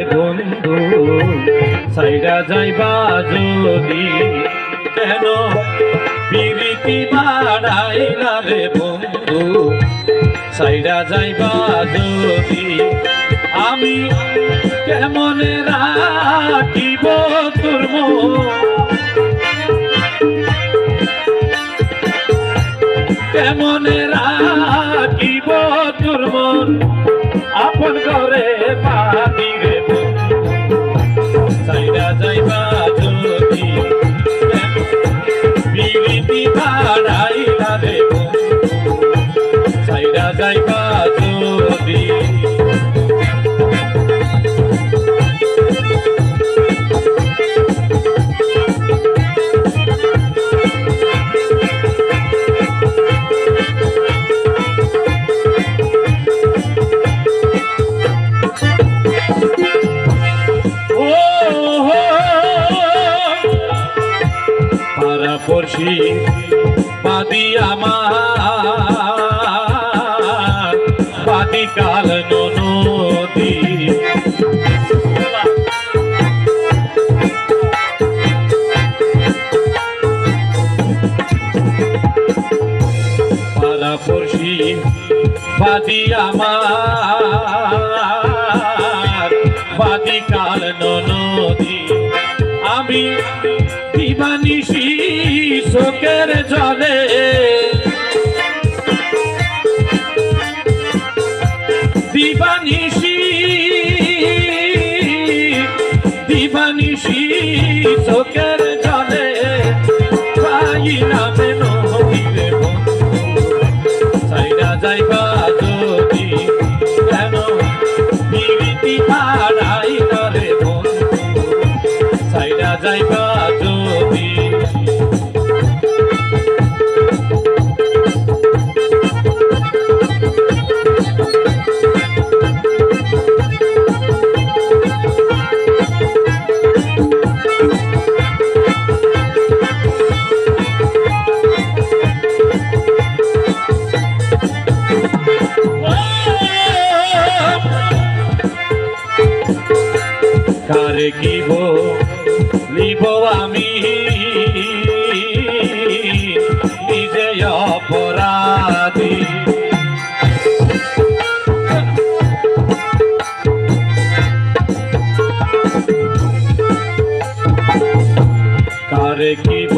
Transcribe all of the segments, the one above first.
বন্ধু সাইডা যাইবা যদি কেন পিরিতি বাড়াইলা রে বন্ধু সাইডা যাইবা যদি আমি কেমনে রাখিব তোর মন কেমনে রাখিব তোর মন আপন ঘরে পাবি রে সাইডা যাইবা যদি বিরিতি বাড়াইলা রে সাইডা যাইবা যদি পড়ছি বাদি আমার বাদি কাল নদী পাড়া পড়ছি বাদি আমার বাদি কাল নদী আমি দিবানিশি চোখের জলে দিবানিশি দিবানিশি চোখের জলে পাইলাম নদীরে সাইডা যাইবা যদি কেন পিরিতি বাড়াইলা রে বন্ধু সাইডা যাইবা যদি কারে কিব নিব আমি নিজে অপরাধী কারে কিব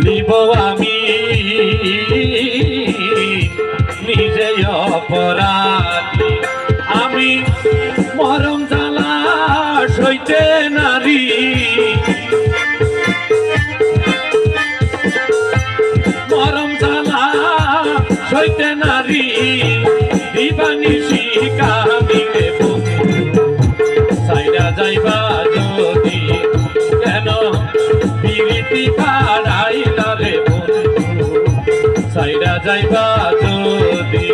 নিব আমি নিজে অপরাধী আমি মরম জ্বালা সইতে নারী মরম জ্বালা সইতে নারী দিবানিশি কাঁদিলে বন্ধু সাইডা যাইবা যদি কেন পিরিতি বাড়াইলা রে বন্ধু সাইডা যাইবা যদি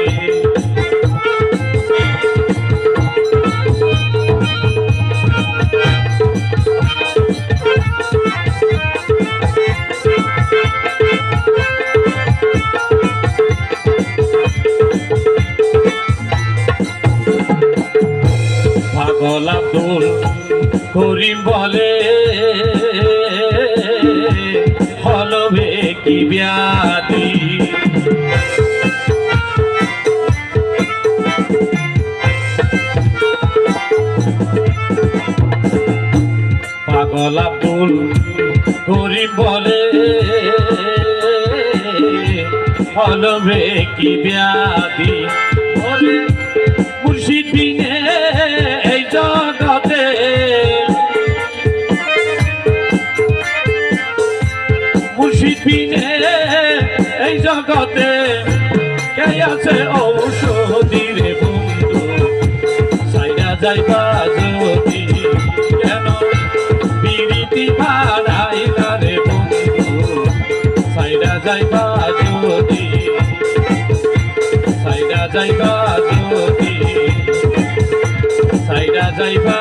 পাগল আব্দুল করিম বলে হলবে কি ব্যাধি পাগল আব্দুল করিম বলে হলবে কি ব্যাধি বলে মুর্শিদ বিনে এই জগতে মুর্শিদ বিনে এই জগতে কে আছে ঔষধি রে বন্ধু সাইডা যাইবা যদি কেন পিরিতি বাড়াইলা রে বন্ধু সাইডা যাইবা যদি সাইডা যাইবা যদি সাইডা যাইবা